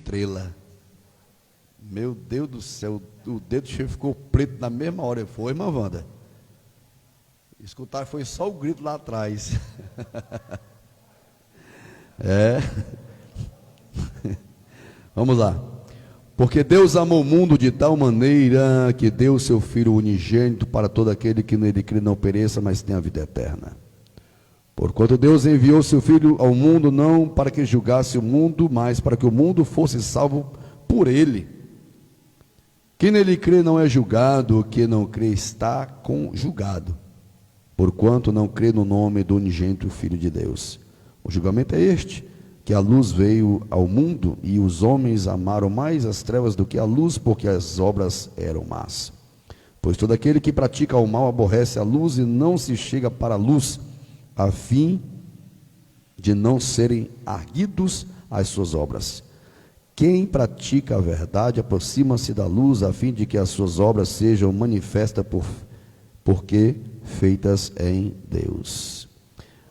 estrela. Meu Deus do céu, o dedo cheio ficou preto na mesma hora. Foi, irmã Wanda? Escutar foi só o grito lá atrás. É. Vamos lá. Porque Deus amou o mundo de tal maneira que deu o seu Filho unigênito para todo aquele que nele crê não pereça, mas tenha a vida eterna. Porquanto Deus enviou seu Filho ao mundo não para que julgasse o mundo, mas para que o mundo fosse salvo por ele. Quem nele crê não é julgado, o que não crê está julgado, porquanto não crê no nome do unigênito Filho de Deus. O julgamento é este, que a luz veio ao mundo, e os homens amaram mais as trevas do que a luz, porque as obras eram más. Pois todo aquele que pratica o mal aborrece a luz e não se chega para a luz, a fim de não serem arguidos as suas obras. Quem pratica a verdade aproxima-se da luz, a fim de que as suas obras sejam manifestas porque feitas em Deus.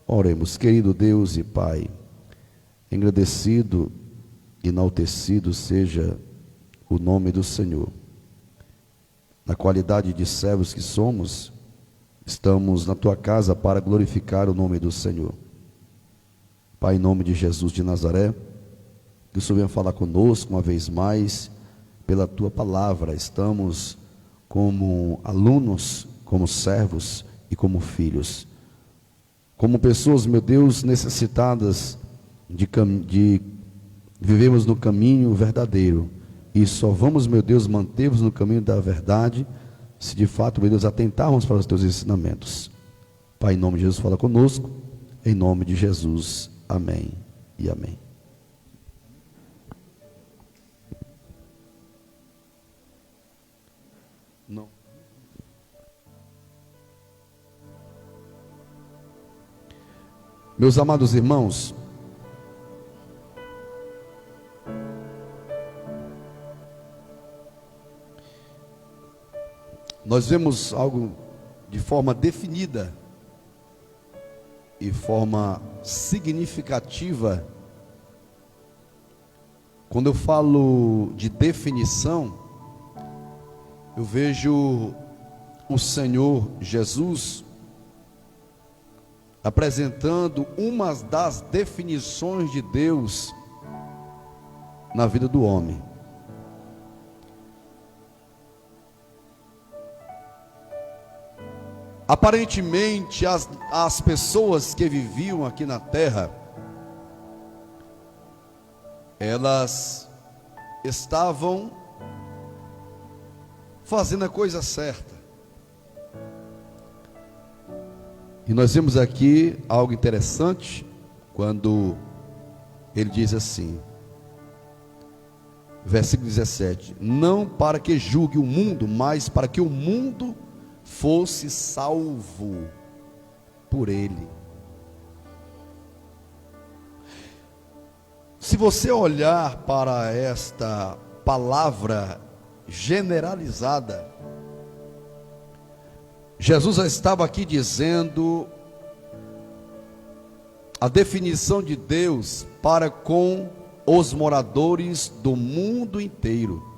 Oremos. Querido Deus e Pai, engrandecido, enaltecido seja o nome do Senhor. Na qualidade de servos que somos, estamos na Tua casa para glorificar o nome do Senhor. Pai, em nome de Jesus de Nazaré, que o Senhor venha falar conosco uma vez mais, pela Tua palavra. Estamos como alunos, como servos e como filhos. Como pessoas, meu Deus, necessitadas de vivermos no caminho verdadeiro. E só vamos, meu Deus, manter-nos no caminho da verdade, se de fato, meu Deus, atentarmos para os Teus ensinamentos. Pai, em nome de Jesus, fala conosco. Em nome de Jesus. Amém e amém. Não. Meus amados irmãos, nós vemos algo de forma definida e forma significativa. Quando eu falo de definição, eu vejo o Senhor Jesus apresentando uma das definições de Deus na vida do homem. Aparentemente, as pessoas que viviam aqui na terra, elas estavam fazendo a coisa certa. E nós vemos aqui algo interessante, quando ele diz assim, versículo 17: não para que julgue o mundo, mas para que o mundo fosse salvo por ele. Se você olhar para esta palavra generalizada, Jesus já estava aqui dizendo a definição de Deus para com os moradores do mundo inteiro.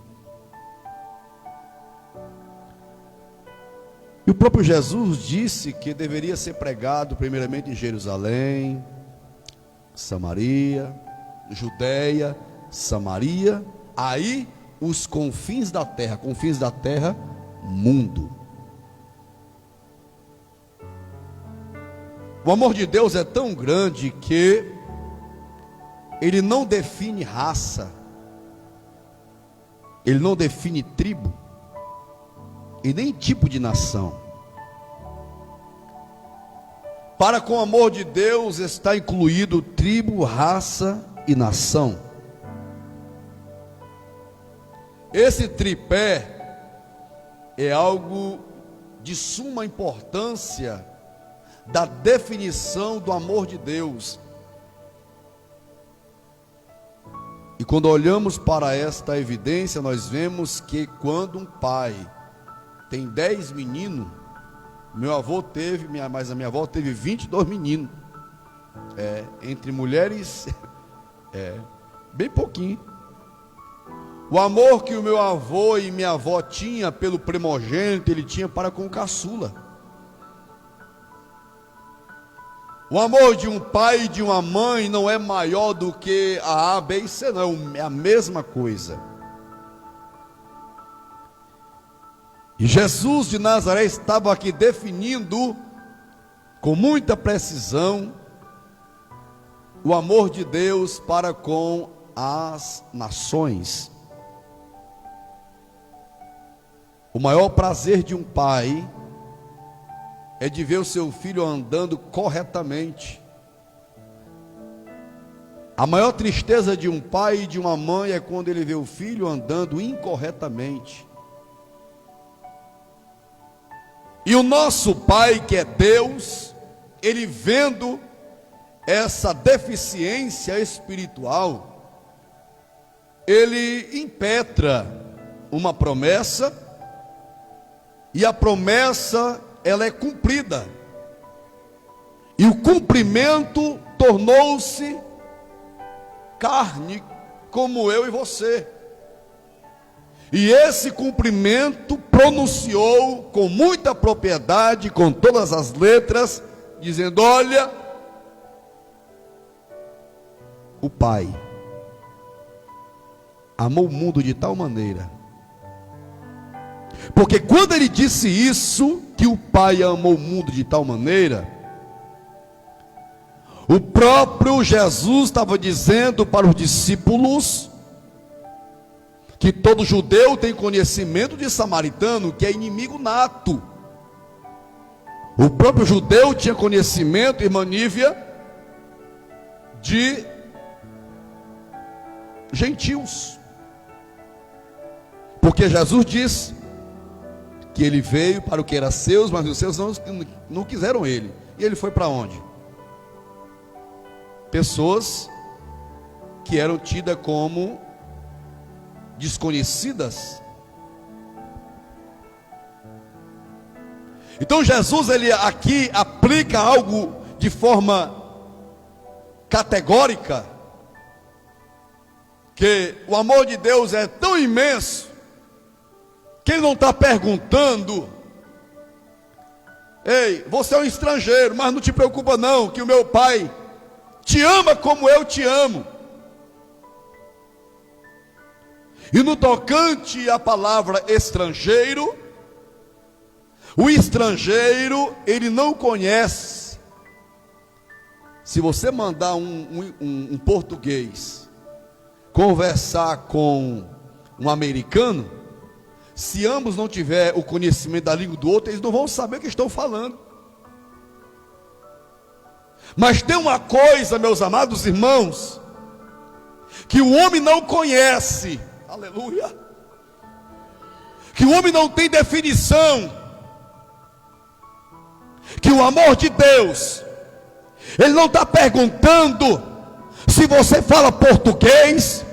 E o próprio Jesus disse que deveria ser pregado primeiramente em Jerusalém, Samaria, Judeia, Samaria, aí os confins da terra, mundo. O amor de Deus é tão grande que Ele não define raça, Ele não define tribo, e nem tipo de nação. Para com o amor de Deus está incluído tribo, raça e nação. Esse tripé é algo de suma importância da definição do amor de Deus. E quando olhamos para esta evidência, nós vemos que quando um pai tem 10 meninos, meu avô teve, mas a minha avó teve 22 meninos, entre mulheres, bem pouquinho, O amor que o meu avô e minha avó tinha pelo primogênito, ele tinha para com o caçula. O amor de um pai e de uma mãe não é maior do que a B e C, não, é a mesma coisa. E Jesus de Nazaré estava aqui definindo com muita precisão o amor de Deus para com as nações. O maior prazer de um pai é de ver o seu filho andando corretamente. A maior tristeza de um pai e de uma mãe é quando ele vê o filho andando incorretamente. E o nosso Pai, que é Deus, ele vendo essa deficiência espiritual, ele impetra uma promessa, e a promessa, ela é cumprida. E o cumprimento tornou-se carne, como eu e você. E esse cumprimento pronunciou com muita propriedade, com todas as letras, dizendo: olha, o Pai amou o mundo de tal maneira. Porque quando ele disse isso, que o Pai amou o mundo de tal maneira, o próprio Jesus estava dizendo para os discípulos que todo judeu tem conhecimento de samaritano, que é inimigo nato. O próprio judeu tinha conhecimento, irmã Nívia, de gentios. Porque Jesus disse que ele veio para o que era seus, mas os seus não quiseram ele. E ele foi para onde? Pessoas que eram tidas como desconhecidas. Então Jesus, ele aqui aplica algo de forma categórica, que o amor de Deus é tão imenso, que ele não está perguntando: ei, você é um estrangeiro, mas não te preocupa não, que o meu Pai te ama como eu te amo. E no tocante à palavra estrangeiro, o estrangeiro, ele não conhece. Se você mandar um português conversar com um americano, se ambos não tiverem o conhecimento da língua do outro, eles não vão saber o que estão falando. Mas tem uma coisa, meus amados irmãos, que o homem não conhece. Aleluia. Que o homem não tem definição. Que o amor de Deus, ele não está perguntando se você fala português,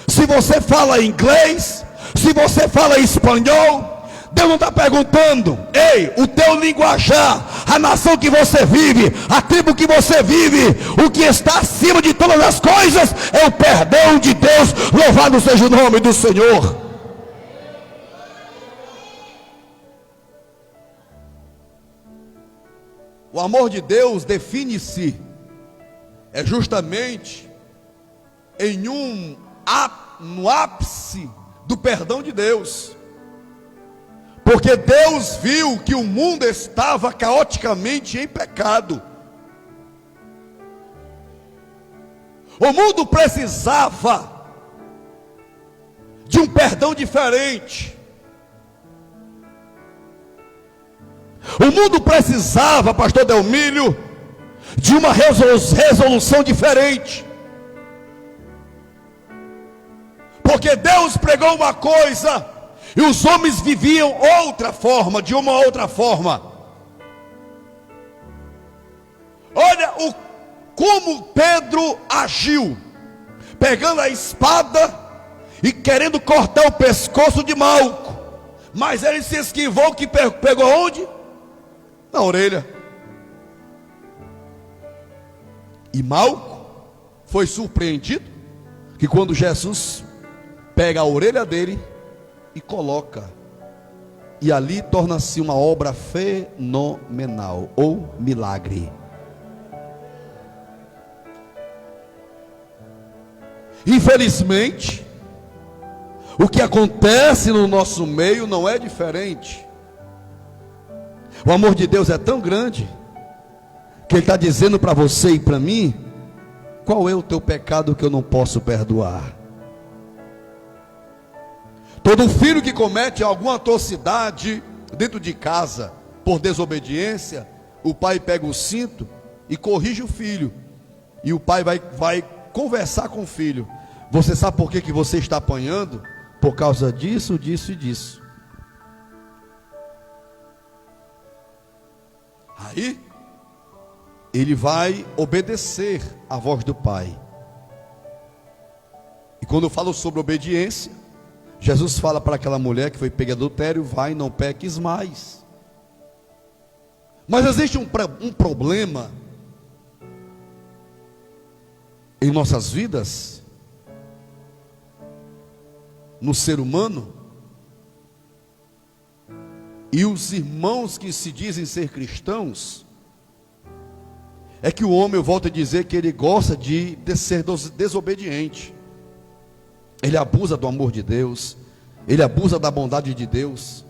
se você fala inglês, se você fala espanhol. Deus não está perguntando: ei, o teu linguajar, a nação que você vive, a tribo que você vive, o que está acima de todas as coisas é o perdão de Deus. Louvado seja o nome do Senhor. O amor de Deus define-se justamente no ápice do perdão de Deus. Porque Deus viu que o mundo estava caoticamente em pecado. O mundo precisava de um perdão diferente. O mundo precisava, pastor Delmílio, de uma resolução diferente. Porque Deus pregou uma coisa e os homens viviam outra forma, de uma outra forma. Olha como Pedro agiu, pegando a espada e querendo cortar o pescoço de Malco. Mas ele se esquivou, que pegou onde? Na orelha. E Malco foi surpreendido que quando Jesus pega a orelha dele e coloca. E ali torna-se uma obra fenomenal, ou milagre. Infelizmente, o que acontece no nosso meio não é diferente. O amor de Deus é tão grande, que Ele está dizendo para você e para mim: qual é o teu pecado que eu não posso perdoar? Todo filho que comete alguma atrocidade dentro de casa, por desobediência, o pai pega o cinto e corrige o filho. E o pai vai conversar com o filho. Você sabe por que você está apanhando? Por causa disso, disso e disso. Aí, ele vai obedecer à voz do pai. E quando eu falo sobre obediência, Jesus fala para aquela mulher que foi pega em adultério: vai, não peques mais. Mas existe um problema em nossas vidas, no ser humano, e os irmãos que se dizem ser cristãos, é que o homem, eu volto a dizer, que ele gosta de ser desobediente. Ele abusa do amor de Deus, ele abusa da bondade de Deus,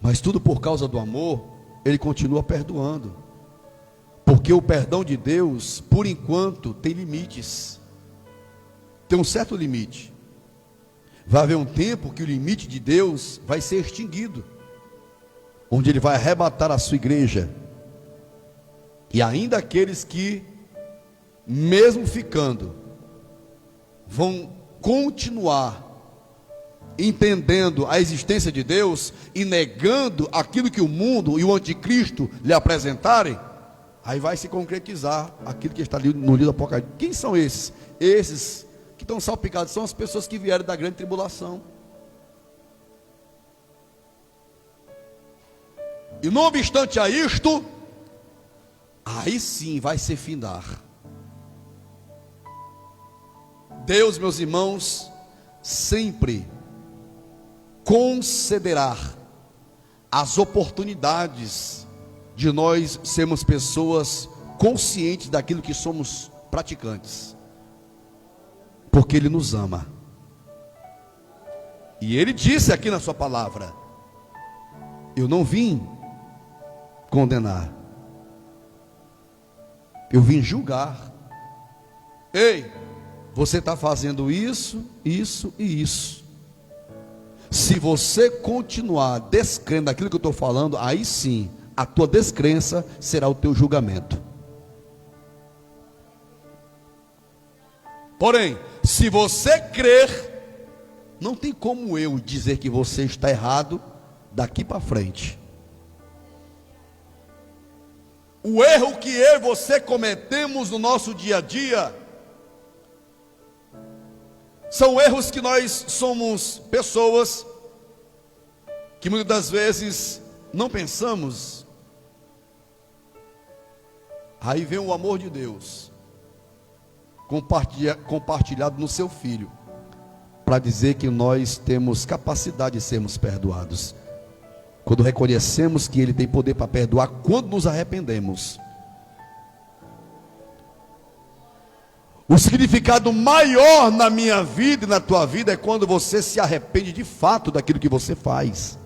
mas tudo por causa do amor, ele continua perdoando, porque o perdão de Deus, por enquanto, tem limites, tem um certo limite. Vai haver um tempo que o limite de Deus vai ser extinguido, onde Ele vai arrebatar a sua igreja, e ainda aqueles que, mesmo ficando, vão continuar entendendo a existência de Deus e negando aquilo que o mundo e o anticristo lhe apresentarem, aí vai se concretizar aquilo que está ali no livro do Apocalipse. Quem são esses? Esses que estão salpicados são as pessoas que vieram da grande tribulação. E não obstante a isto, aí sim vai se findar. Deus, meus irmãos, sempre concederá as oportunidades de nós sermos pessoas conscientes daquilo que somos praticantes, porque Ele nos ama. E Ele disse aqui na sua palavra: eu não vim condenar, eu vim julgar. Ei, você está fazendo isso, isso e isso. Se você continuar descrendo daquilo que eu estou falando, aí sim, a tua descrença será o teu julgamento. Porém, se você crer, não tem como eu dizer que você está errado daqui para frente. O erro que eu e você cometemos no nosso dia a dia são erros que nós somos pessoas que muitas das vezes não pensamos. Aí vem o amor de Deus compartilhado no seu Filho, para dizer que nós temos capacidade de sermos perdoados, quando reconhecemos que Ele tem poder para perdoar, quando nos arrependemos. O significado maior na minha vida e na tua vida é quando você se arrepende de fato daquilo que você faz.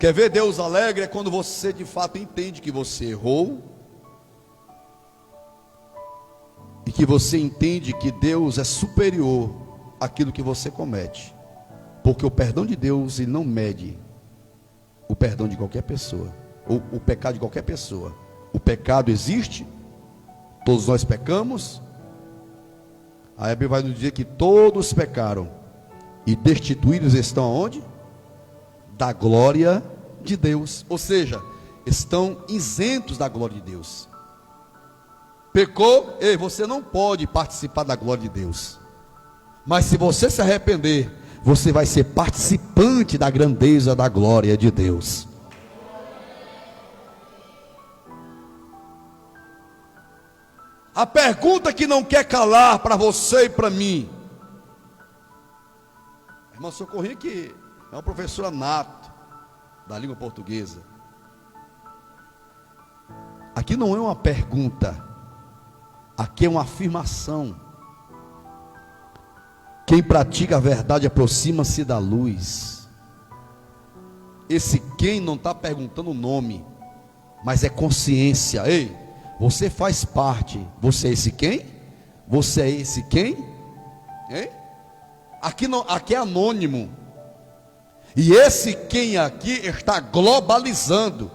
Quer ver Deus alegre? É quando você de fato entende que você errou, e que você entende que Deus é superior àquilo que você comete, porque o perdão de Deus, ele não mede o perdão de qualquer pessoa, ou o pecado de qualquer pessoa. O pecado existe, todos nós pecamos. A Bíblia vai nos dizer que todos pecaram e destituídos estão aonde? Da glória de Deus. Ou seja, estão isentos da glória de Deus. Pecou, ei, você não pode participar da glória de Deus. Mas se você se arrepender, você vai ser participante da grandeza da glória de Deus. A pergunta que não quer calar para você e para mim. A irmã Socorrinha, que é uma professora nata da língua portuguesa. Aqui não é uma pergunta, aqui é uma afirmação. Quem pratica a verdade aproxima-se da luz. Esse quem não está perguntando o nome, mas é consciência. Ei, você faz parte. Você é esse quem? Você é esse quem? Hein? Aqui, não, aqui é anônimo. E esse quem aqui está globalizando.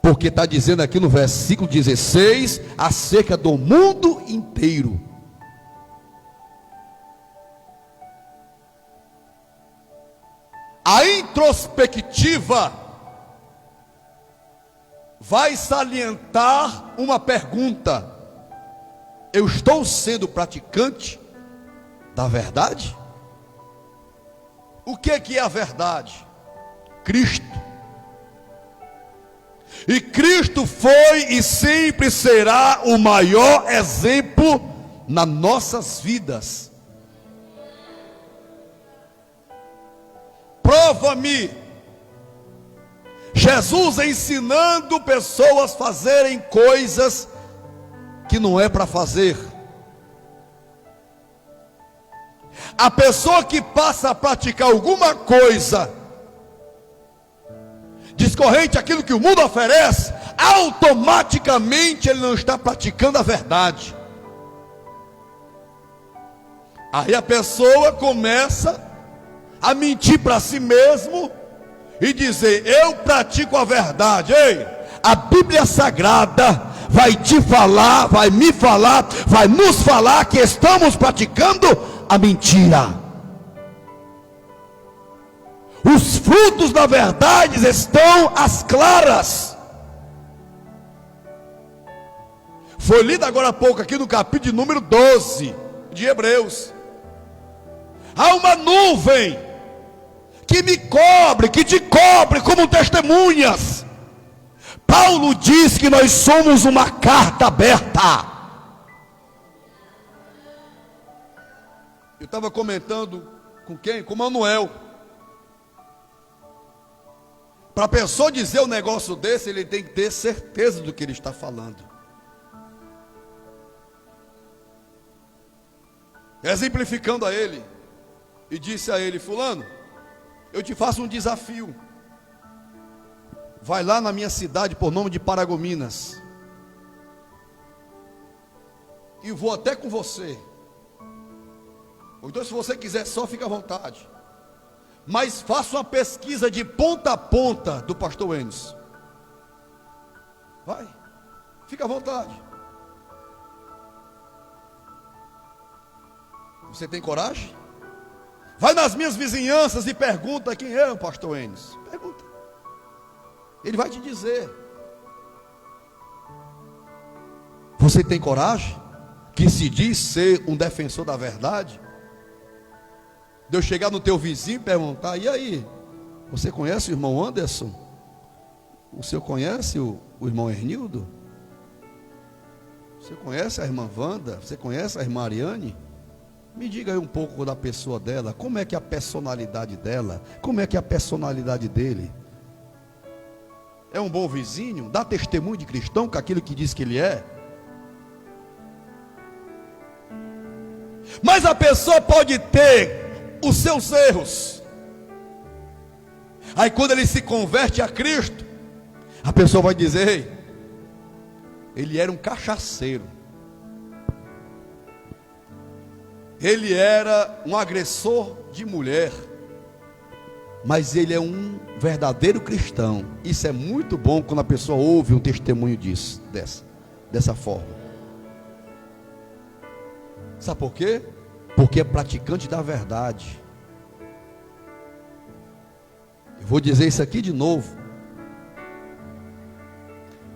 Porque está dizendo aqui no versículo 16, acerca do mundo inteiro. A introspectiva vai salientar uma pergunta: eu estou sendo praticante da verdade? O que é a verdade? Cristo. E Cristo foi e sempre será o maior exemplo nas nossas vidas. Prova-me Jesus ensinando pessoas a fazerem coisas que não é para fazer. A pessoa que passa a praticar alguma coisa discorrente àquilo que o mundo oferece, automaticamente ele não está praticando a verdade. Aí a pessoa começa a mentir para si mesmo e dizer: eu pratico a verdade. Ei, a Bíblia Sagrada vai te falar, vai me falar, vai nos falar que estamos praticando a mentira. Os frutos da verdade estão às claras. Foi lido agora há pouco aqui no capítulo número 12 de Hebreus. Há uma nuvem que me cobre, que te cobre como testemunhas. Paulo diz que nós somos uma carta aberta. Eu estava comentando com quem? Com Manuel. Para a pessoa dizer um negócio desse, ele tem que ter certeza do que ele está falando. Exemplificando a ele, e disse a ele: fulano, eu te faço um desafio. Vai lá na minha cidade por nome de Paragominas, e vou até com você. Ou então, se você quiser só, fica à vontade. Mas faça uma pesquisa de ponta a ponta do pastor Enes. Vai, fica à vontade. Você tem coragem? Vai nas minhas vizinhanças e pergunta quem é o pastor Enes. Pergunta. Ele vai te dizer. Você tem coragem? Que se diz ser um defensor da verdade? De eu chegar no teu vizinho e perguntar: e aí, você conhece o irmão Anderson? O senhor conhece o irmão Hernildo? Você conhece a irmã Wanda? Você conhece a irmã Ariane? Me diga aí um pouco da pessoa dela. Como é que é a personalidade dela? Como é que é a personalidade dele? É um bom vizinho? Dá testemunho de cristão com aquilo que diz que ele é? Mas a pessoa pode ter os seus erros. Aí quando ele se converte a Cristo, a pessoa vai dizer: ei, ele era um cachaceiro, ele era um agressor de mulher, mas ele é um verdadeiro cristão. Isso é muito bom quando a pessoa ouve um testemunho disso, dessa forma. Sabe por quê? Porque é praticante da verdade. Eu vou dizer isso aqui de novo,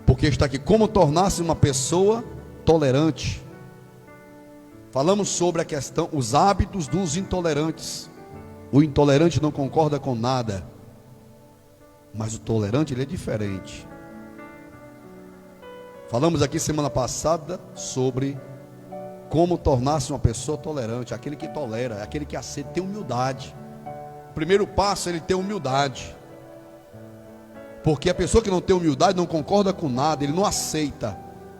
porque está aqui: como tornar-se uma pessoa tolerante. Falamos sobre a questão, os hábitos dos intolerantes. O intolerante não concorda com nada, mas o tolerante, ele é diferente. Falamos aqui semana passada sobre como tornar-se uma pessoa tolerante. Aquele que tolera, aquele que aceita, tem humildade. O primeiro passo é ele ter humildade. Porque a pessoa que não tem humildade não concorda com nada, ele não aceita.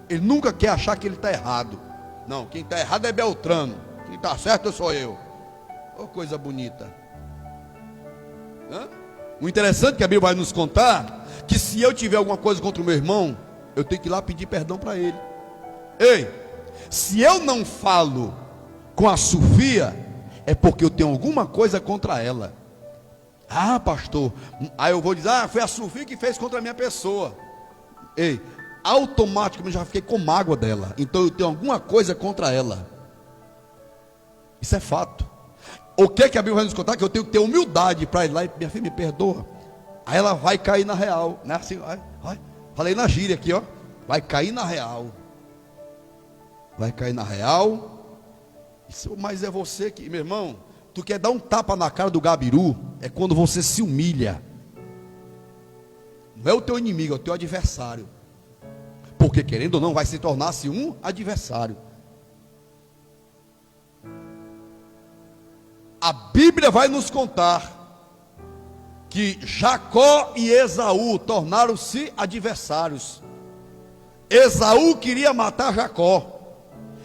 Ele nunca quer achar que ele está errado. Não, quem está errado é Beltrano. Quem está certo sou eu. Oh, coisa bonita. O interessante é que a Bíblia vai nos contar que se eu tiver alguma coisa contra o meu irmão, eu tenho que ir lá pedir perdão para ele. Ei, se eu não falo com a Sofia, é porque eu tenho alguma coisa contra ela. Ah, pastor, aí eu vou dizer, foi a Sofia que fez contra a minha pessoa. Ei, automaticamente já fiquei com mágoa dela. Então eu tenho alguma coisa contra ela. Isso é fato. O que é que a Bíblia vai nos contar? Que eu tenho que ter humildade para ir lá e, minha filha, me perdoa. Aí ela vai cair na real, né? Assim, vai. Falei na gíria aqui, ó. Vai cair na real. Vai cair na real. Mas é você que, meu irmão, tu quer dar um tapa na cara do gabiru, é quando você se humilha. Não é o teu inimigo, é o teu adversário. Porque querendo ou não, vai se tornar-se um adversário. A Bíblia vai nos contar que Jacó e Esaú tornaram-se adversários. Esaú queria matar Jacó.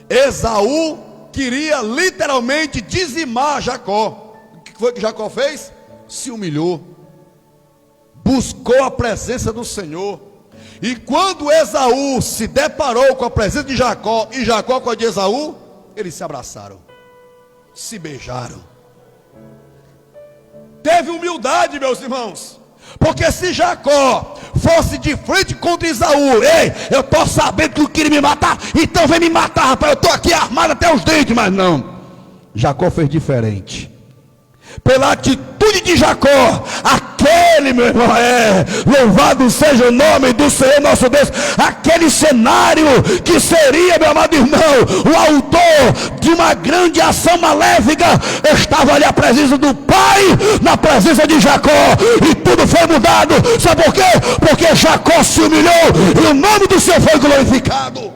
Esaú queria literalmente dizimar Jacó. O que foi que Jacó fez? Se humilhou, buscou a presença do Senhor. E quando Esaú se deparou com a presença de Jacó e Jacó com a de Esaú, eles se abraçaram, se beijaram. Teve humildade, meus irmãos. Porque se Jacó fosse de frente contra Esaú, ei, eu estou sabendo que tu queria me matar, então vem me matar, rapaz, eu estou aqui armado até os dentes. Mas não, Jacó fez diferente. Pela atitude de Jacó, aquele, meu irmão, louvado seja o nome do Senhor nosso Deus, aquele cenário que seria, meu amado irmão, o autor de uma grande ação maléfica, estava ali a presença do Pai, na presença de Jacó, e tudo foi mudado. Sabe por quê? Porque Jacó se humilhou, e o nome do Senhor foi glorificado.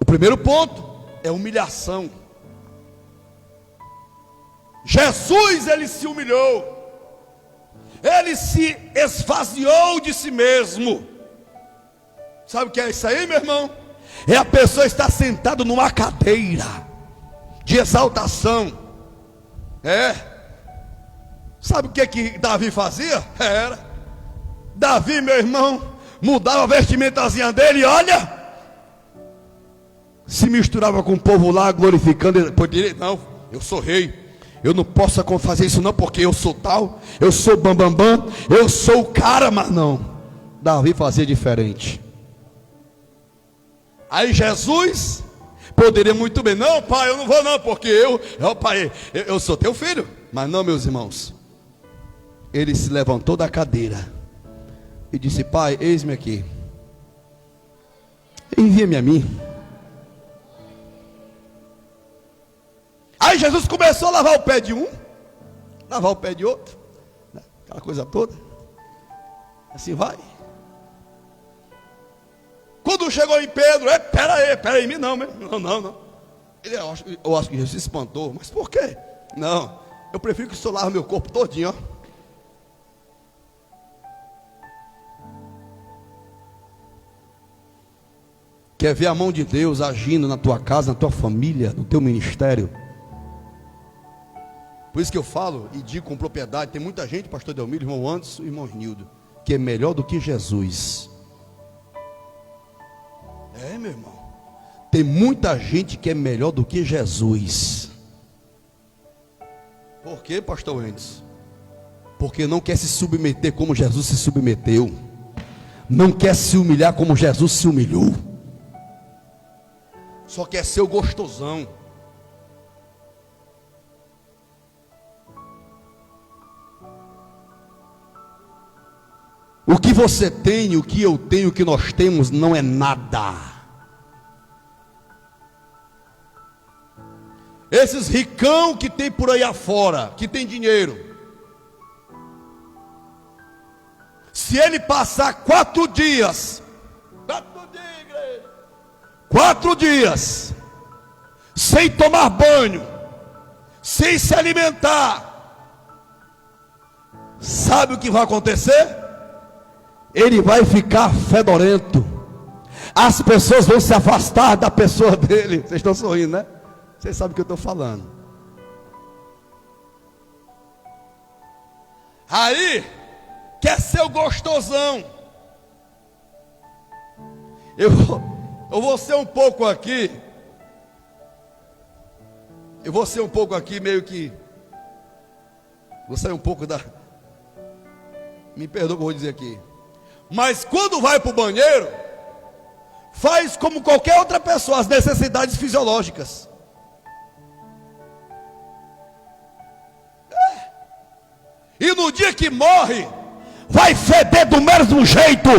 O primeiro ponto é humilhação. Jesus, ele se humilhou, ele se esvaziou de si mesmo. Sabe o que é isso aí, meu irmão? É a pessoa estar sentada numa cadeira de exaltação. Sabe o que Davi fazia? Davi, meu irmão, mudava a vestimentazinha dele e olha, se misturava com o povo lá, glorificando. Poderia, não, eu sou rei, eu não posso fazer isso não, porque eu sou tal, eu sou bambambam, eu sou o cara. Mas não, Davi fazia diferente. Aí Jesus poderia muito bem, não pai, eu não vou não, porque eu sou teu filho. Mas não, meus irmãos, ele se levantou da cadeira e disse, pai, eis-me aqui, envia-me a mim. Aí Jesus começou a lavar o pé de um, lavar o pé de outro, né? Aquela coisa toda. Assim vai. Quando chegou em Pedro, pera aí, não. Eu acho que Jesus se espantou. Mas por quê? Não, eu prefiro que o Senhor lave meu corpo todinho, ó. Quer ver a mão de Deus agindo na tua casa, na tua família, no teu ministério? Por isso que eu falo e digo com propriedade, tem muita gente, pastor Delmiro, irmão Anderson, irmão Nildo, que é melhor do que Jesus. Meu irmão, tem muita gente que é melhor do que Jesus. Por quê, pastor Anderson? Porque não quer se submeter como Jesus se submeteu, não quer se humilhar como Jesus se humilhou, só quer ser o gostosão. O que você tem, o que eu tenho, o que nós temos não é nada. Esses ricão que tem por aí afora, que tem dinheiro, Se ele passar 4 dias, 4 dias, sem tomar banho, sem se alimentar, sabe o que vai acontecer? Ele vai ficar fedorento. As pessoas vão se afastar da pessoa dele. Vocês estão sorrindo, né? Vocês sabem o que eu estou falando. Aí, quer ser o gostosão. Eu vou ser um pouco aqui. Eu vou ser um pouco aqui, meio que. Vou sair um pouco da. Me perdoa o que eu vou dizer aqui. Mas quando vai para o banheiro, faz como qualquer outra pessoa, as necessidades fisiológicas. E no dia que morre, vai feder do mesmo jeito,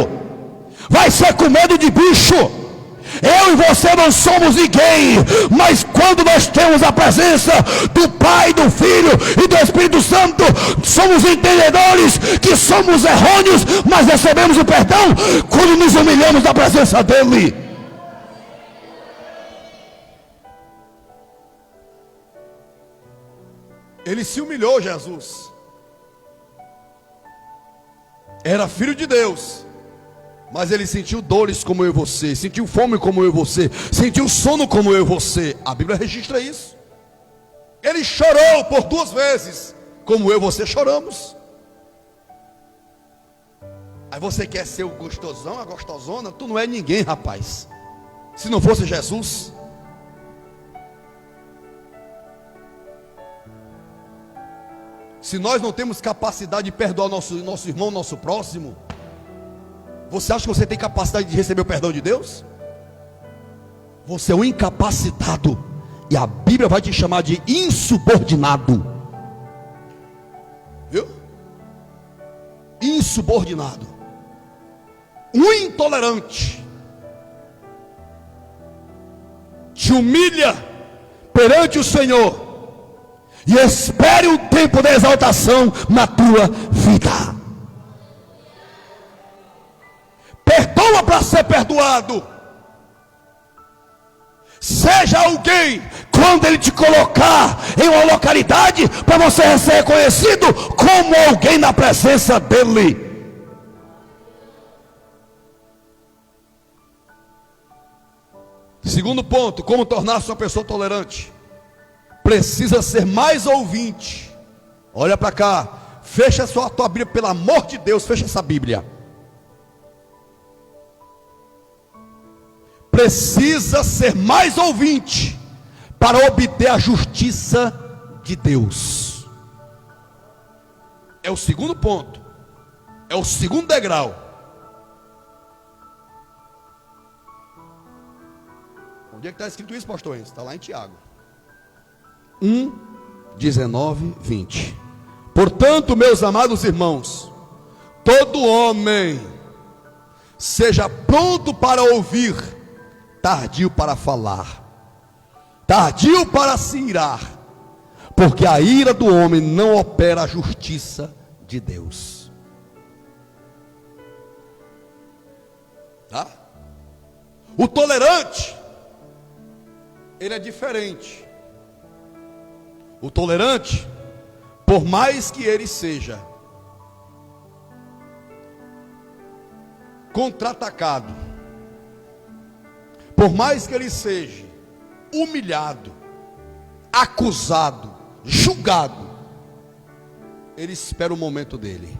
vai ser com medo de bicho. Eu e você não somos ninguém, mas quando nós temos a presença do Pai, do Filho e do Espírito Santo, somos entendedores que somos errôneos, mas recebemos o perdão quando nos humilhamos na presença dEle. Ele se humilhou, Jesus. Era filho de Deus, mas ele sentiu dores como eu e você, sentiu fome como eu e você, sentiu sono como eu e você. A Bíblia registra isso. Ele chorou por 2 vezes, como eu e você choramos. Aí você quer ser o gostosão, a gostosona? Tu não é ninguém, rapaz. Se não fosse Jesus. Se nós não temos capacidade de perdoar nosso irmão, nosso próximo, você acha que você tem capacidade de receber o perdão de Deus? Você é um incapacitado. E a Bíblia vai te chamar de insubordinado. Viu? Insubordinado. Um intolerante. Te humilha perante o Senhor. E espere o tempo da exaltação na tua vida. Perdoa para ser perdoado. Seja alguém, quando ele te colocar em uma localidade, para você ser reconhecido como alguém na presença dele. Segundo ponto, como tornar-se uma pessoa tolerante? Precisa ser mais ouvinte. Olha para cá, fecha só a tua Bíblia, pelo amor de Deus, fecha essa Bíblia. Precisa ser mais ouvinte para obter a justiça de Deus. É o segundo ponto, é o segundo degrau. Onde é que está escrito isso, pastor Enzo? Está lá em Tiago 1, 19, 20. Portanto, meus amados irmãos, todo homem seja pronto para ouvir, tardio para falar, tardio para se irar, porque a ira do homem não opera a justiça de Deus. Tá? O tolerante, ele é diferente. O tolerante, por mais que ele seja contra-atacado, por mais que ele seja humilhado, acusado, julgado, ele espera o momento dele.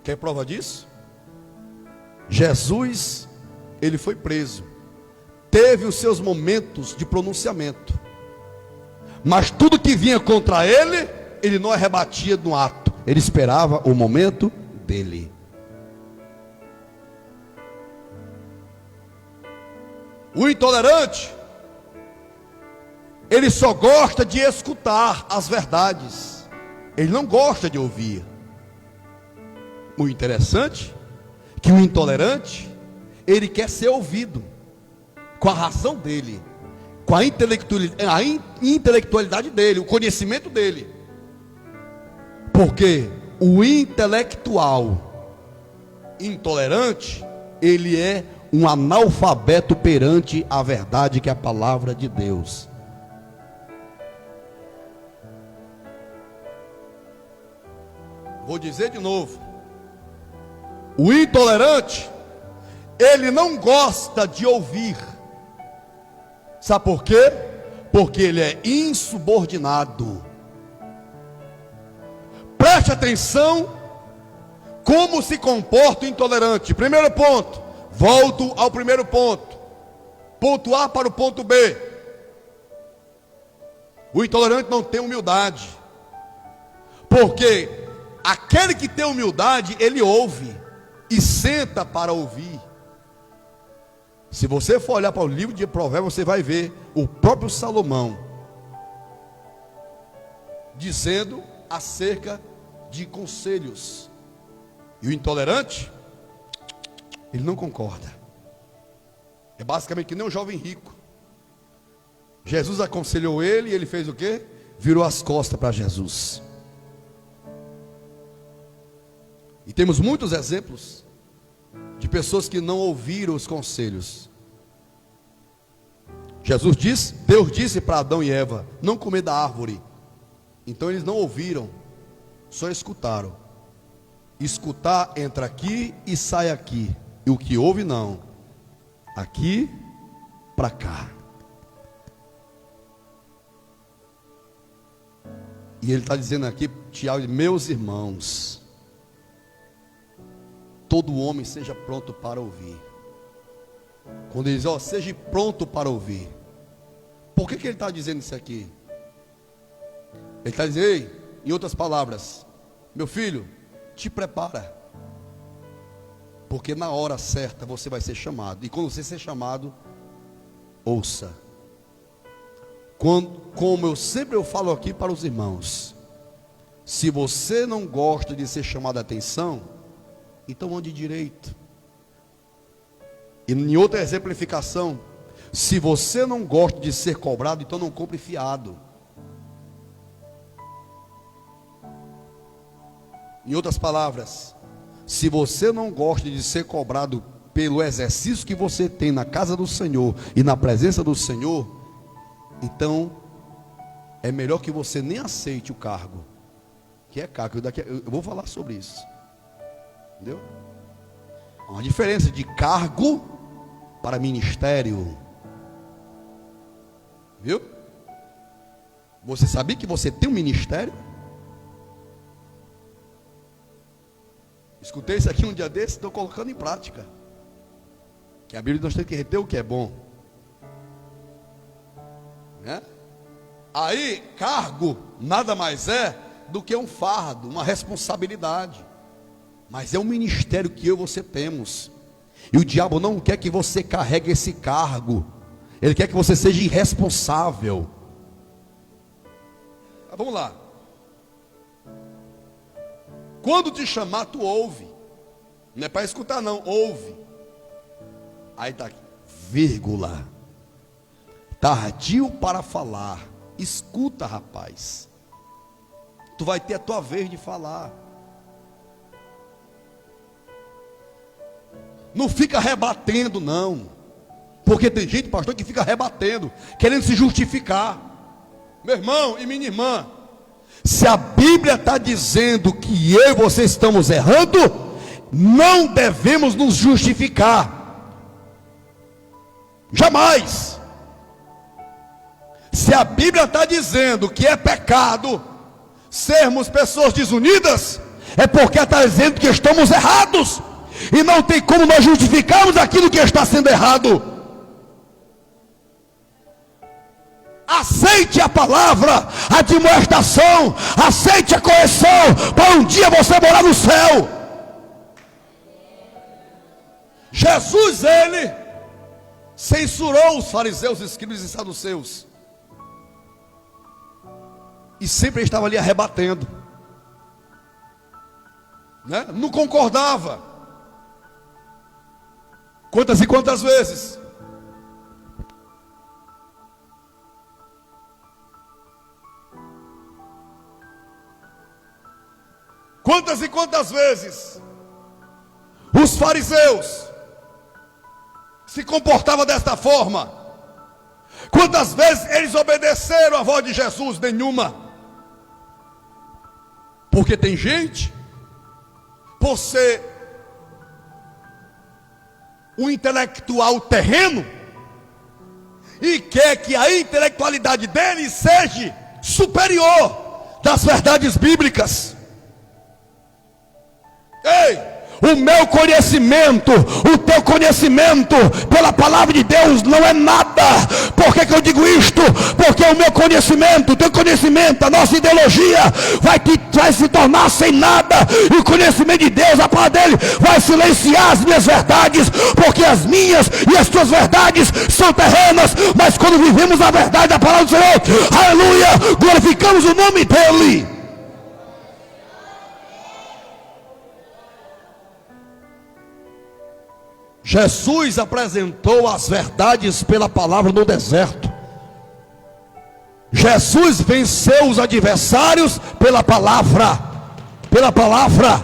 Quer prova disso? Jesus, ele foi preso, teve os seus momentos de pronunciamento, mas tudo que vinha contra ele, ele não rebatia no ato, ele esperava o momento dele. O intolerante, ele só gosta de escutar as verdades, ele não gosta de ouvir. O interessante é que o intolerante, ele quer ser ouvido, com a razão dele, com a intelectualidade dele, o conhecimento dele. Porque o intelectual, intolerante, ele é um analfabeto perante a verdade, que é a palavra de Deus. Vou dizer de novo: o intolerante, ele não gosta de ouvir. Sabe por quê? Porque ele é insubordinado. Preste atenção como se comporta o intolerante. Primeiro ponto, volto ao primeiro ponto. Ponto A para o ponto B. O intolerante não tem humildade. Porque aquele que tem humildade, ele ouve e senta para ouvir. Se você for olhar para o livro de Provérbios, você vai ver o próprio Salomão dizendo acerca de conselhos. E o intolerante, ele não concorda. É basicamente que nem um jovem rico. Jesus aconselhou ele e ele fez o quê? Virou as costas para Jesus. E temos muitos exemplos de pessoas que não ouviram os conselhos. Deus disse para Adão e Eva: não comer da árvore. Então eles não ouviram, só escutaram. Escutar entra aqui e sai aqui. E o que ouve não. Aqui para cá. E ele está dizendo aqui, Tiago: meus irmãos, todo homem seja pronto para ouvir. Quando ele diz, seja pronto para ouvir. Por que ele está dizendo isso aqui? Ele está dizendo, em outras palavras, meu filho, te prepara. Porque na hora certa você vai ser chamado. E quando você ser chamado, ouça. Como eu sempre falo aqui para os irmãos, se você não gosta de ser chamado a atenção, então ande direito. E em outra exemplificação, se você não gosta de ser cobrado, então não compre fiado. Em outras palavras, se você não gosta de ser cobrado pelo exercício que você tem na casa do Senhor e na presença do Senhor, então é melhor que você nem aceite o cargo, que é cargo. Eu vou falar sobre isso. Entendeu? Há uma diferença de cargo para ministério. Viu? Você sabia que você tem um ministério? Escutei isso aqui um dia desses, estou colocando em prática. Que a Bíblia nós temos que reter o que é bom. Né? Aí, cargo nada mais é do que um fardo, uma responsabilidade. Mas é um ministério que eu e você temos. E o diabo não quer que você carregue esse cargo. Ele quer que você seja irresponsável. Vamos lá. Quando te chamar, tu ouve. Não é para escutar não, ouve. Aí está aqui, vírgula. Tardio para falar. Escuta, rapaz. Tu vai ter a tua vez de falar. Não fica rebatendo não. Porque tem gente, pastor, que fica rebatendo, querendo se justificar. Meu irmão e minha irmã, se a Bíblia está dizendo que eu e você estamos errando, não devemos nos justificar. Jamais. Se a Bíblia está dizendo que é pecado sermos pessoas desunidas, é porque está dizendo que estamos errados. E não tem como nós justificarmos aquilo que está sendo errado. Aceite a palavra, a admoestação, aceite a correção, para um dia você morar no céu. Jesus, ele censurou os fariseus, escribas e saduceus. E sempre estava ali arrebatendo. Né? Não concordava. Quantas e quantas vezes? Quantas e quantas vezes Os fariseus se comportavam desta forma. Quantas vezes eles obedeceram à voz de Jesus? Nenhuma. Porque tem gente, por ser um intelectual terreno, e quer que a intelectualidade dele seja superior das verdades bíblicas. Ei! O meu conhecimento, o teu conhecimento pela palavra de Deus não é nada. Por que eu digo isto? Porque o meu conhecimento, o teu conhecimento, a nossa ideologia vai se tornar sem nada. E o conhecimento de Deus, a palavra dele, vai silenciar as minhas verdades. Porque as minhas e as tuas verdades são terrenas. Mas quando vivemos a verdade da palavra do Senhor, aleluia, glorificamos o nome dele. Jesus apresentou as verdades pela palavra no deserto. Jesus venceu os adversários pela palavra. Pela palavra.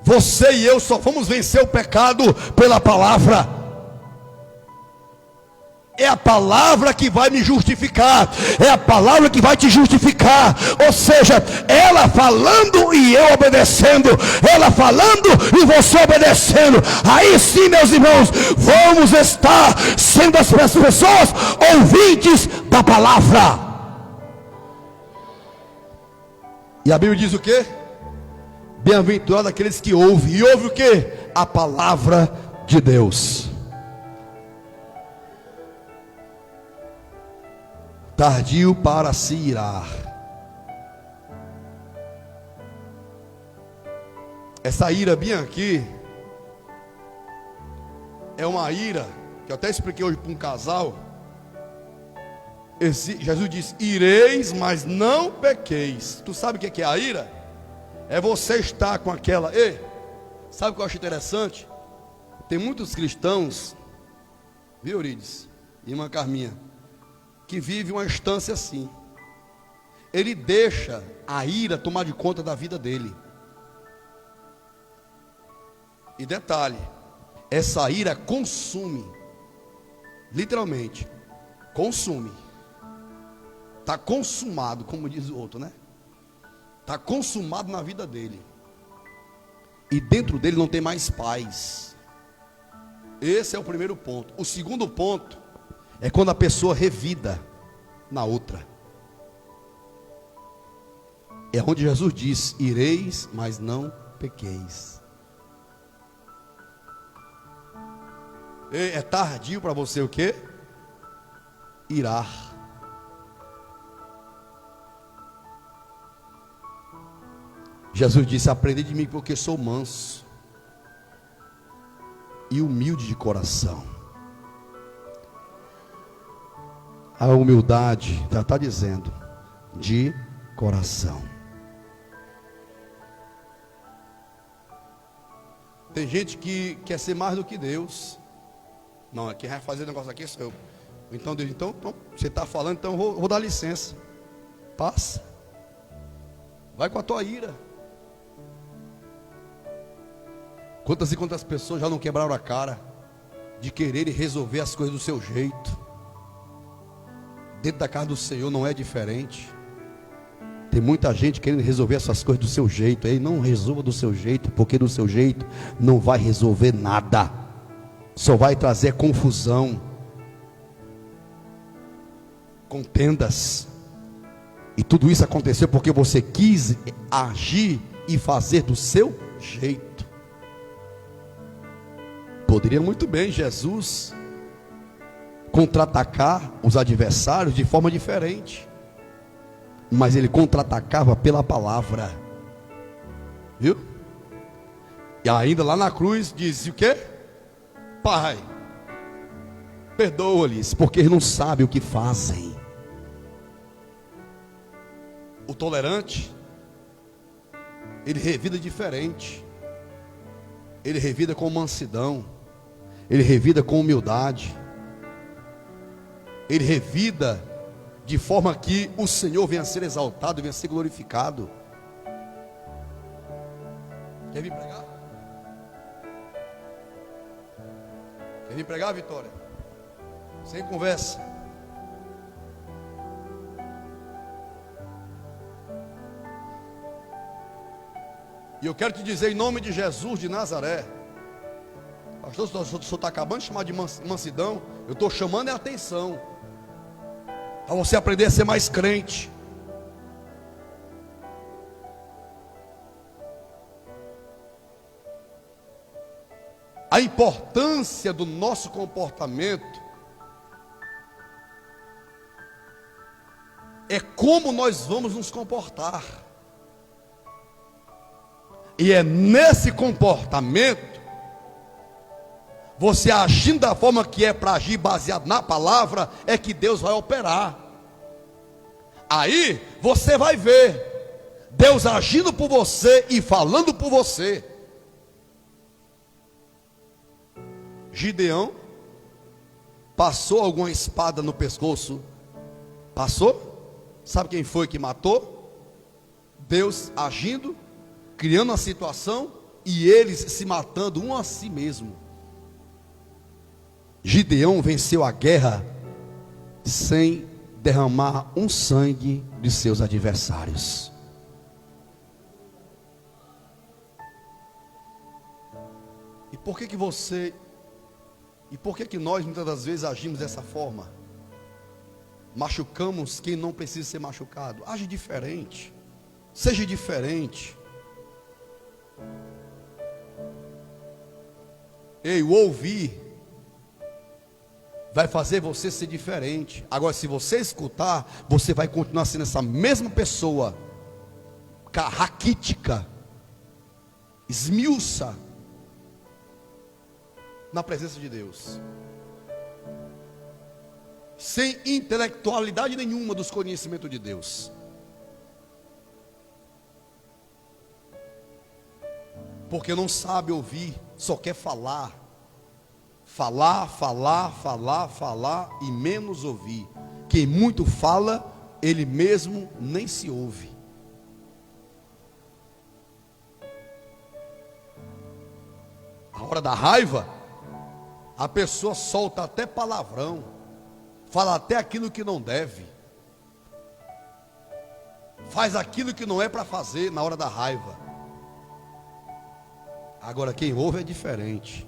Você e eu só vamos vencer o pecado pela palavra. É a palavra que vai me justificar. É a palavra que vai te justificar. Ou seja, ela falando e eu obedecendo. Ela falando e você obedecendo. Aí sim, meus irmãos, vamos estar sendo as pessoas ouvintes da palavra. E a Bíblia diz o quê? Bem-aventurado aqueles que ouvem. E ouvem o quê? A palavra de Deus. Tardio para se irar. Essa ira bem aqui é uma ira que eu até expliquei hoje para um casal. Jesus disse: ireis, mas não pequeis. Tu sabe o que é a ira? É você estar com aquela. Ei, sabe o que eu acho interessante? Tem muitos cristãos, viu, Eurides, irmã Carminha, que vive uma instância assim. Ele deixa a ira tomar de conta da vida dele. E detalhe, essa ira consome, literalmente, consome. Está consumado, como diz o outro, né? Está consumado na vida dele. E dentro dele não tem mais paz. Esse é o primeiro ponto. O segundo ponto é quando a pessoa revida na outra. É onde Jesus diz: ireis, mas não pequeis. É tardio para você o quê? Irar. Jesus disse: aprende de mim, porque sou manso e humilde de coração. A humildade, já está dizendo, de coração. Tem gente que quer ser mais do que Deus. Não, quem vai fazer negócio aqui sou eu. Então Deus, então você está falando, então eu vou dar licença. Passa. Vai com a tua ira. Quantas e quantas pessoas já não quebraram a cara de querer resolver as coisas do seu jeito? Dentro da casa do Senhor não é diferente. Tem muita gente querendo resolver essas coisas do seu jeito. Ei, não resolva do seu jeito, porque do seu jeito não vai resolver nada. Só vai trazer confusão, contendas. E tudo isso aconteceu porque você quis agir e fazer do seu jeito. Poderia muito bem Jesus contra-atacar os adversários de forma diferente, mas ele contra-atacava pela palavra, viu? E ainda lá na cruz dizia o quê? Pai, perdoa-lhes, porque eles não sabem o que fazem. O tolerante, ele revida diferente. Ele revida com mansidão. Ele revida com humildade. Ele revida de forma que o Senhor venha a ser exaltado, venha a ser glorificado. Quer vir pregar? Quer vir pregar, Vitória? Sem conversa. E eu quero te dizer em nome de Jesus de Nazaré, pastor, o senhor está acabando de chamar de mansidão. Eu estou chamando a atenção para você aprender a ser mais crente. A importância do nosso comportamento é como nós vamos nos comportar. E é nesse comportamento, você agindo da forma que é para agir baseado na palavra, é que Deus vai operar. Aí você vai ver Deus agindo por você e falando por você. Gideão passou alguma espada no pescoço? Passou? Sabe quem foi que matou? Deus agindo, criando a situação e eles se matando um a si mesmo. Gideão venceu a guerra sem derramar um sangue de seus adversários. E por que nós muitas das vezes agimos dessa forma? Machucamos quem não precisa ser machucado. Age diferente. Seja diferente. Ei, o ouvir vai fazer você ser diferente. Agora, se você escutar, você vai continuar sendo essa mesma pessoa raquítica, esmiuça na presença de Deus, sem intelectualidade nenhuma dos conhecimentos de Deus. Porque não sabe ouvir, só quer falar. Falar e menos ouvir. Quem muito fala, ele mesmo nem se ouve. A hora da raiva, a pessoa solta até palavrão, fala até aquilo que não deve, faz aquilo que não é para fazer na hora da raiva. Agora quem ouve é diferente.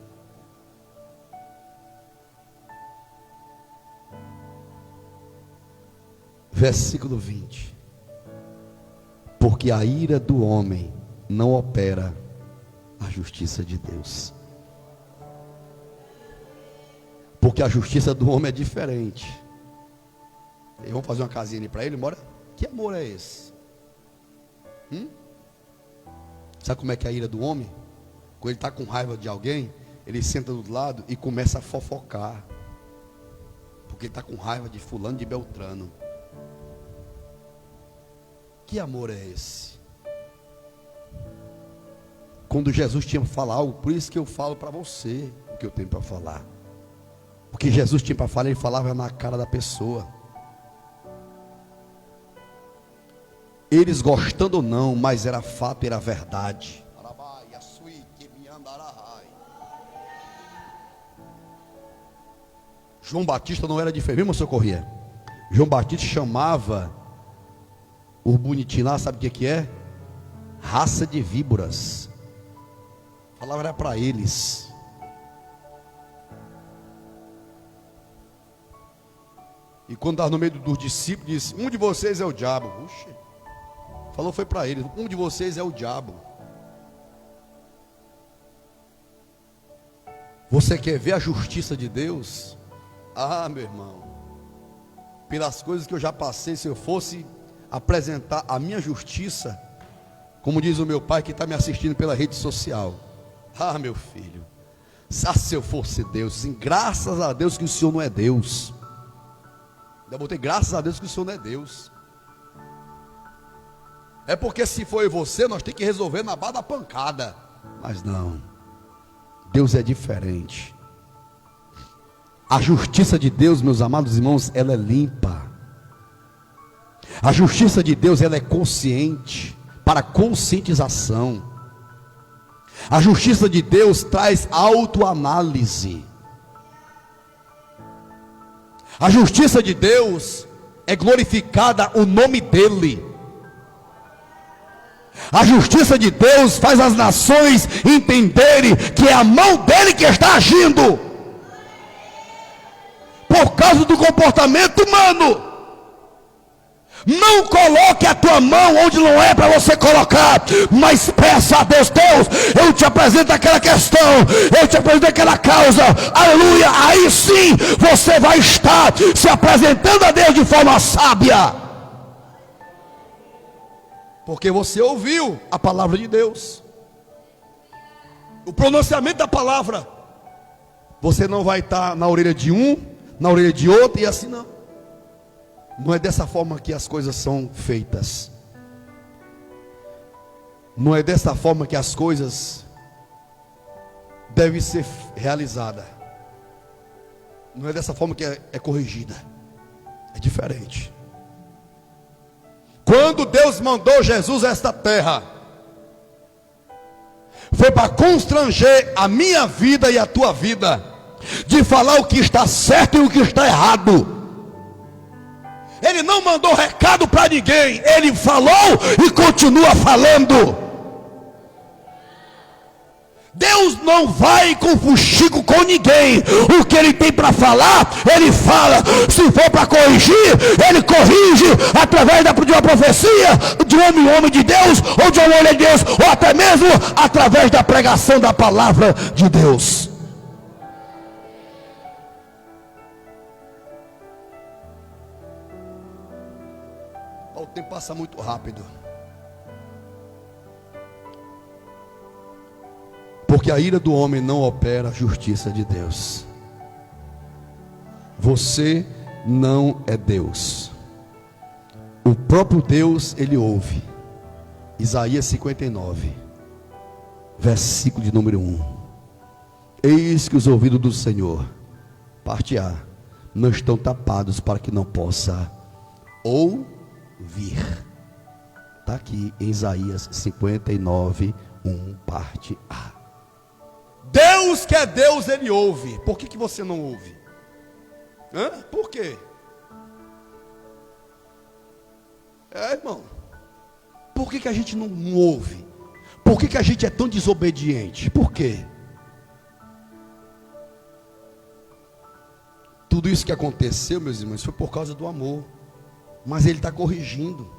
Versículo 20. Porque a ira do homem não opera a justiça de Deus. Porque a justiça do homem é diferente. E vamos fazer uma casinha ali para ele, bora? Que amor é esse? Sabe como é que é a ira do homem? Quando ele está com raiva de alguém, ele senta do lado e começa a fofocar. Porque ele está com raiva de fulano, de Beltrano. Que amor é esse? Quando Jesus tinha para falar algo, por isso que eu falo para você o que eu tenho para falar. O que Jesus tinha para falar, ele falava na cara da pessoa. Eles gostando ou não, mas era fato, era verdade. João Batista não era diferente, meu socorria. João Batista chamava o bonitinho lá, sabe o que é? Raça de víboras. A palavra era para eles. E quando estava no meio dos discípulos, disse: um de vocês é o diabo. Puxa. Falou, foi para eles: um de vocês é o diabo. Você quer ver a justiça de Deus? Ah, meu irmão, pelas coisas que eu já passei, se eu fosse apresentar a minha justiça, como diz o meu pai que está me assistindo pela rede social, ah, meu filho, se eu fosse Deus, assim, graças a Deus que o Senhor não é Deus. Ainda botei graças a Deus que o Senhor não é Deus. É porque se for você, nós temos que resolver na base da pancada. Mas não, Deus é diferente. A justiça de Deus, meus amados irmãos, ela é limpa. A justiça de Deus, ela é consciente, para conscientização. A justiça de Deus traz autoanálise. A justiça de Deus é glorificada o nome dEle. A justiça de Deus faz as nações entenderem que é a mão dEle que está agindo. Por causa do comportamento humano. Não coloque a tua mão onde não é para você colocar, mas peça a Deus: Deus, eu te apresento aquela questão, eu te apresento aquela causa, aleluia. Aí sim você vai estar se apresentando a Deus de forma sábia, porque você ouviu a palavra de Deus, o pronunciamento da palavra. Você não vai estar na orelha de um, na orelha de outro, e assim não. Não é dessa forma que as coisas são feitas. Não é dessa forma que as coisas devem ser realizadas. Não é dessa forma que é corrigida. É diferente. Quando Deus mandou Jesus a esta terra, foi para constranger a minha vida e a tua vida, de falar o que está certo e o que está errado. Ele não mandou recado para ninguém, ele falou e continua falando. Deus não vai com fuxico com ninguém. O que ele tem para falar, ele fala. Se for para corrigir, ele corrige através de uma profecia, de um homem de Deus, ou de uma mulher de Deus, ou até mesmo através da pregação da palavra de Deus. O tempo passa muito rápido. Porque a ira do homem não opera a justiça de Deus. Você não é Deus. O próprio Deus, ele ouve. Isaías 59, versículo de número 1. Eis que os ouvidos do Senhor, parte A, não estão tapados para que não possa ouvir. Está aqui em Isaías 59, 1, parte A. Deus que é Deus, ele ouve. Por que você não ouve? Por quê? Irmão, por que a gente não ouve? Por que a gente é tão desobediente? Por quê? Tudo isso que aconteceu, meus irmãos, foi por causa do amor. Mas ele está corrigindo.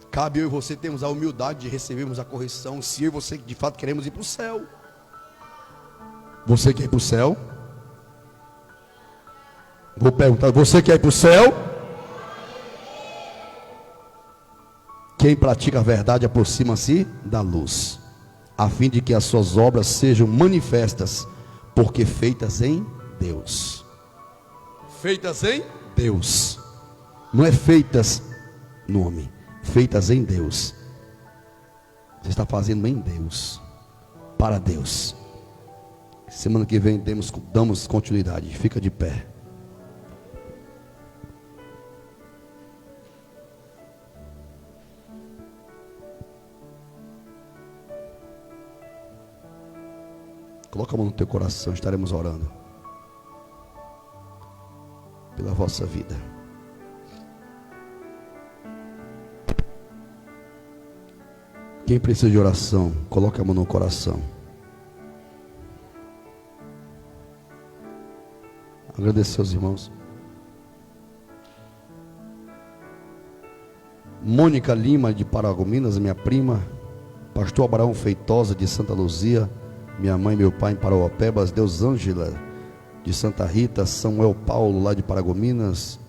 Cabe eu e você termos a humildade de recebermos a correção, se eu e você de fato queremos ir para o céu. Você quer ir para o céu? Vou perguntar, você quer ir para o céu? Quem pratica a verdade aproxima-se da luz, a fim de que as suas obras sejam manifestas, porque feitas em Deus. Feitas em Deus. Não é feitas no homem, feitas em Deus. Você está fazendo em Deus, para Deus. Semana que vem damos continuidade. Fica de pé. Coloca a mão no teu coração, estaremos orando pela vossa vida. Quem precisa de oração, coloque a mão no coração. Agradecer aos irmãos. Mônica Lima de Paragominas, minha prima. Pastor Abraão Feitosa de Santa Luzia, minha mãe e meu pai em Parauapebas. Deus Ângela de Santa Rita. Samuel Paulo lá de Paragominas.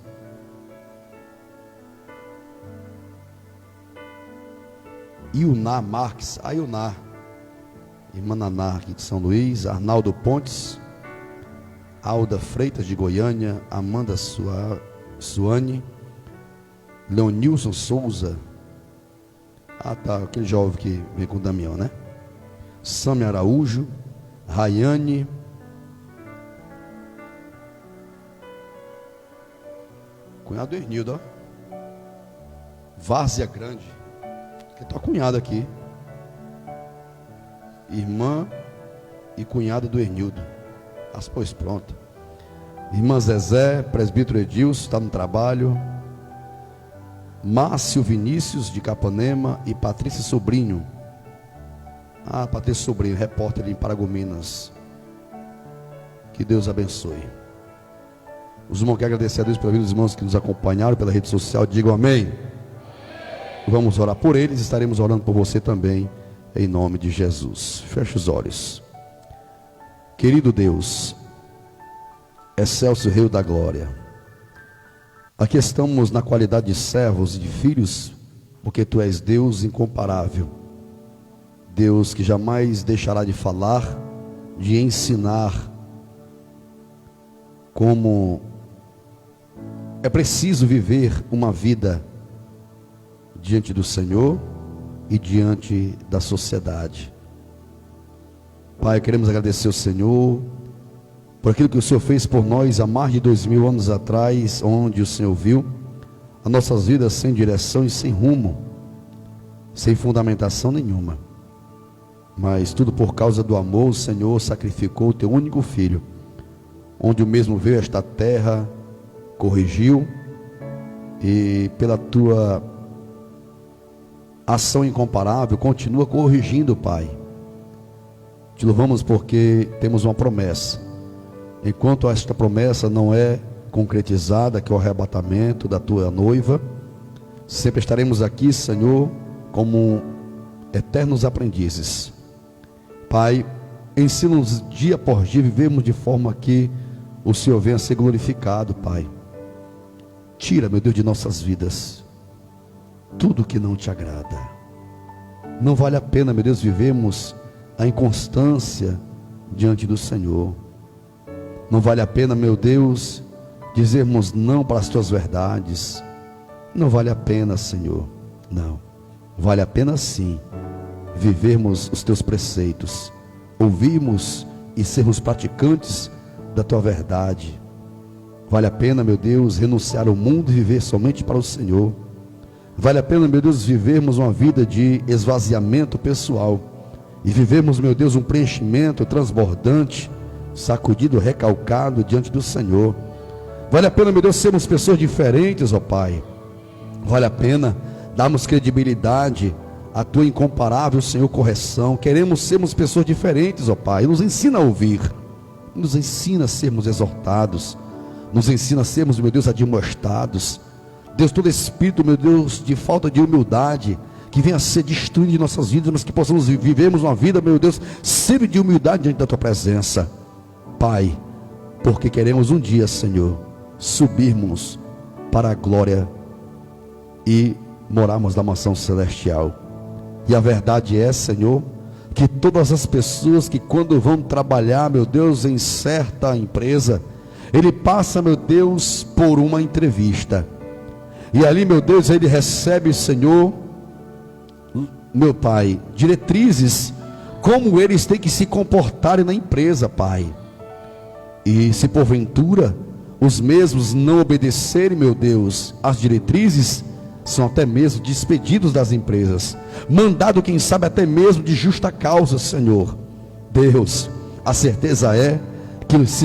Iuná Marques, Iuná, irmã Naná aqui de São Luís. Arnaldo Pontes, Alda Freitas de Goiânia, Amanda Suane, Leonilson Souza, aquele jovem que vem com o Damião, né? Sâmia Araújo, Rayane, cunhado Ernildo, ó. Várzea Grande, que é tua cunhada aqui. irmã e cunhada do Ernildo. Pois pronto. Irmã Zezé, presbítero Edilson, está no trabalho. Márcio Vinícius, de Capanema, e Patrícia Sobrinho. Patrícia Sobrinho, repórter em Paragominas. Que Deus abençoe. Os irmãos querem agradecer a Deus pela vida dos irmãos que nos acompanharam pela rede social. Digam amém. Vamos orar por eles, estaremos orando por você também, em nome de Jesus. Feche os olhos. Querido Deus, excelso Rei da Glória, aqui estamos na qualidade de servos e de filhos, porque Tu és Deus incomparável, Deus que jamais deixará de falar, de ensinar como é preciso viver uma vida diante do Senhor e diante da sociedade. Pai, queremos agradecer ao Senhor por aquilo que o Senhor fez por nós há mais de 2000 anos atrás, onde o Senhor viu as nossas vidas sem direção e sem rumo, sem fundamentação nenhuma, mas tudo por causa do amor. O Senhor sacrificou o Teu único Filho, onde o mesmo veio a esta terra, corrigiu, e pela Tua ação incomparável continua corrigindo, Pai. Te louvamos porque temos uma promessa. Enquanto esta promessa não é concretizada, que é o arrebatamento da Tua noiva, sempre estaremos aqui, Senhor, como eternos aprendizes. Pai, ensina-nos dia por dia, vivemos de forma que o Senhor venha a ser glorificado, Pai. Tira, meu Deus, de nossas vidas tudo que não Te agrada. Não vale a pena, meu Deus, vivemos a inconstância diante do Senhor. Não vale a pena, meu Deus, dizermos não para as Tuas verdades. Não vale a pena, Senhor. Não. Vale a pena sim vivermos os Teus preceitos, ouvirmos e sermos praticantes da Tua verdade. Vale a pena, meu Deus, renunciar ao mundo e viver somente para o Senhor. Vale a pena, meu Deus, vivermos uma vida de esvaziamento pessoal e vivermos, meu Deus, um preenchimento transbordante, sacudido, recalcado diante do Senhor. Vale a pena, meu Deus, sermos pessoas diferentes, ó Pai. Vale a pena darmos credibilidade à Tua incomparável, Senhor, correção. Queremos sermos pessoas diferentes, ó Pai. Nos ensina a ouvir, nos ensina a sermos exortados, nos ensina a sermos, meu Deus, admoestados. Deus, todo espírito, meu Deus, de falta de humildade, que venha a ser destruído de nossas vidas, mas que possamos vivermos uma vida, meu Deus, sempre de humildade diante da Tua presença, Pai, porque queremos um dia, Senhor, subirmos para a glória e morarmos na mansão celestial. E a verdade é, Senhor, que todas as pessoas que quando vão trabalhar, meu Deus, em certa empresa, ele passa, meu Deus, por uma entrevista, e ali, meu Deus, ele recebe, Senhor, meu Pai, diretrizes, como eles têm que se comportarem na empresa, Pai. E se porventura os mesmos não obedecerem, meu Deus, às diretrizes, são até mesmo despedidos das empresas, mandado, quem sabe, até mesmo de justa causa, Senhor. Deus, a certeza é que se nós